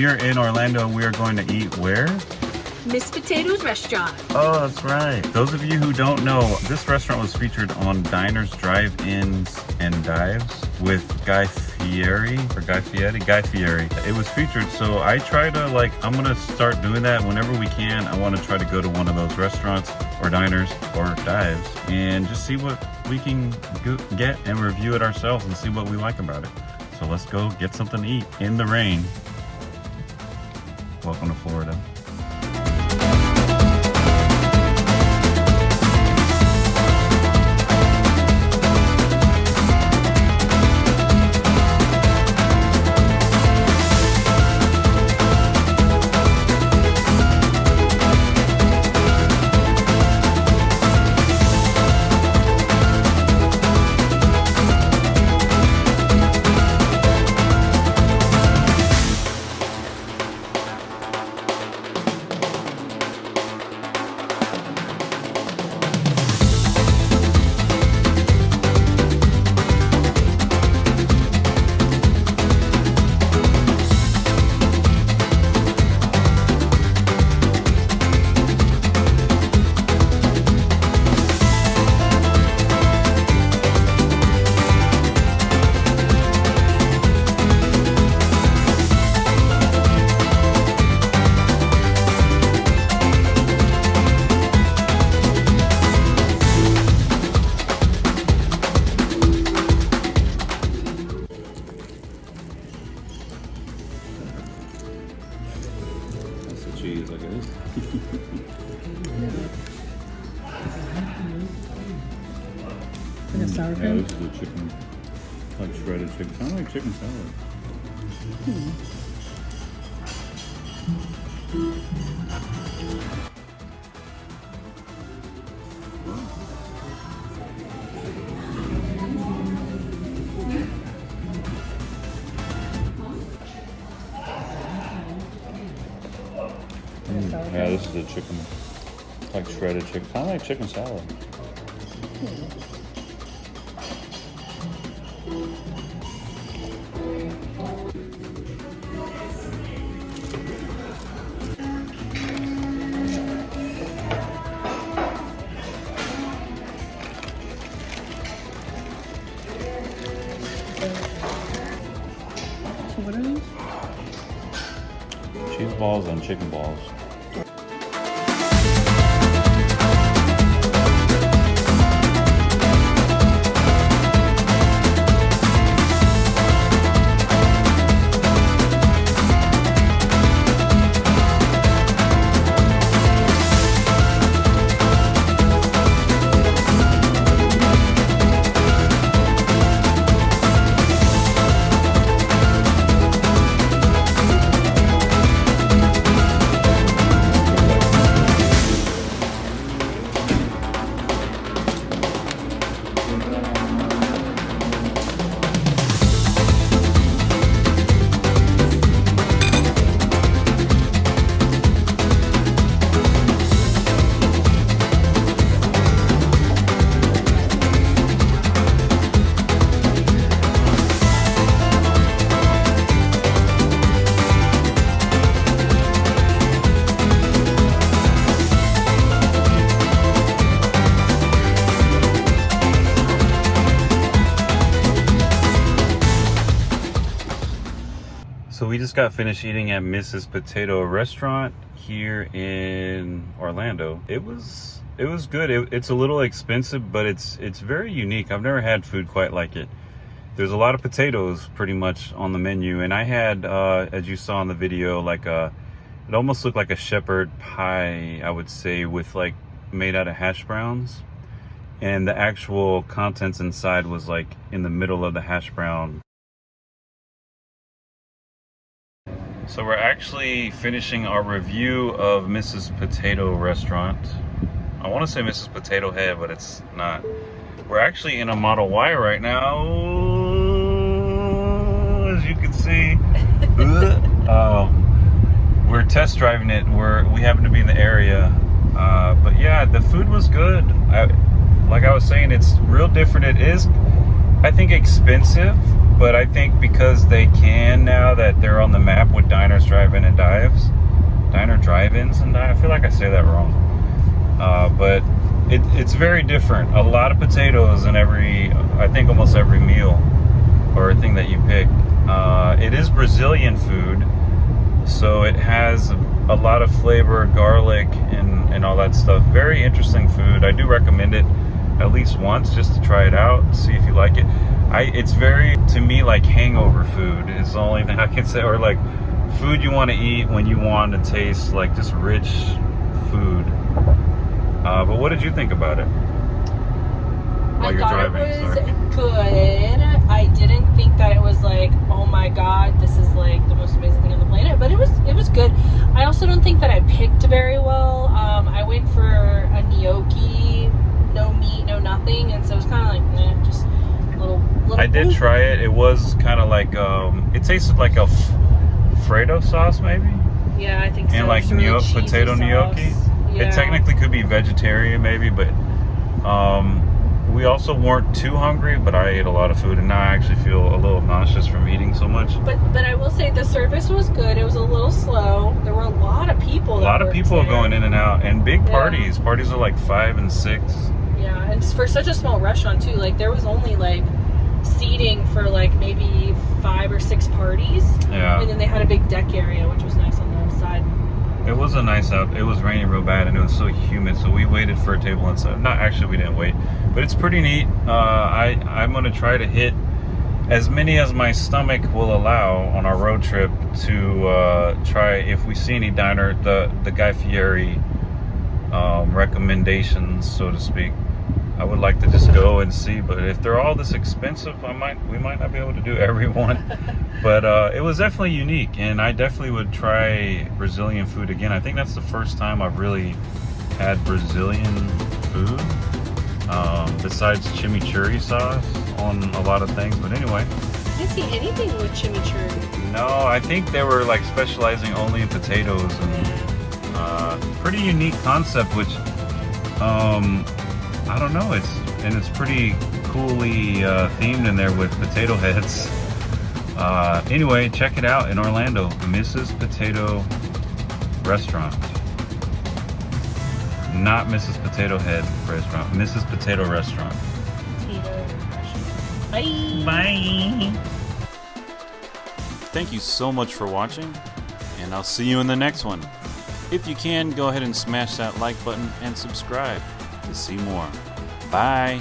Here in Orlando, we are going to eat where? Miss Potato's restaurant. Oh, that's right. Those of you who don't know, this restaurant was featured on Diners, Drive-Ins, and Dives with Guy Fieri, or Guy Fieri? Guy Fieri. It was featured, so I try to, I'm gonna start doing that whenever we can. I wanna try to go to one of those restaurants, or diners, or dives, and just see what we can get and review it ourselves and see what we like about it. So let's go get something to eat in the rain. Welcome to Florida. Cheese, I guess. And a sour Yeah, cream? this is a chicken, like shredded chicken. Kind of like chicken salad. Yeah, this is a chicken, like shredded chicken, kind of like chicken salad. So what are these? Cheese balls and chicken balls. So we just got finished eating at Mrs. Potato restaurant here in Orlando. It was good. It's a little expensive, but it's very unique. I've never had food quite like it. There's a lot of potatoes pretty much on the menu, and I had, as you saw in the video, it almost looked like a shepherd pie, I would say, with made out of hash browns, and the actual contents inside was in the middle of the hash brown. So we're actually finishing our review of Mrs. Potato restaurant. I want to say Mrs. Potato Head, but it's not. We're actually in a Model Y right now, as you can see. We're test driving it. We happen to be in the area, but yeah, the food was good. Like I was saying, it's real different. It is, I think, expensive, but I think because they can now that they're on on the map with diners, drive-in, and dives. Diner, drive-ins, and dive. I feel like I say that wrong. But it's very different. A lot of potatoes in I think almost every meal or thing that you pick. It is Brazilian food, so it has a lot of flavor, garlic, and all that stuff. Very interesting food. I do recommend it at least once just to try it out, see if you like it. It's very, to me, like hangover food is the only thing I can say, or like food you want to eat when you want to taste like just rich food. But what did you think about it? I thought it was good. I didn't think that it was like, oh my god, this is like the most amazing thing on the planet. But it was good. I also don't think that I picked very well. I went for a gnocchi, no meat, no nothing, and so it was kind of like, just little. I did try it. It was kind of like it tasted like a Fredo sauce, maybe. Yeah, I think so. And like potato gnocchi. Yeah. It technically could be vegetarian, maybe, but we also weren't too hungry. But I ate a lot of food, and now I actually feel a little nauseous from eating so much. But I will say the service was good. It was a little slow. There were a lot of people. A lot of people going in and out, and big parties. Parties are like 5 and 6. Yeah, and for such a small restaurant too. Like there was only like seating for like maybe 5 or 6 parties. Yeah. And then they had a big deck area, which was nice on the side. It was a nice out. It was raining real bad, and it was so humid. So we waited for a table inside. Not actually, we didn't wait, but it's pretty neat. I'm gonna try to hit as many as my stomach will allow on our road trip to try. If we see any diner, the Guy Fieri recommendations, so to speak. I would like to just go and see, but if they're all this expensive, we might not be able to do every one. But it was definitely unique, and I definitely would try Brazilian food again. I think that's the first time I've really had Brazilian food, besides chimichurri sauce on a lot of things. But anyway, I didn't see anything with chimichurri. No, I think they were like specializing only in potatoes, and pretty unique concept, which I don't know. It's pretty coolly themed in there with potato heads. Anyway, check it out in Orlando, Mrs. Potato Restaurant. Not Mrs. Potato Head Restaurant, Mrs. Potato Restaurant. Bye. Bye. Thank you so much for watching, and I'll see you in the next one. If you can, go ahead and smash that like button and subscribe to see more. Bye.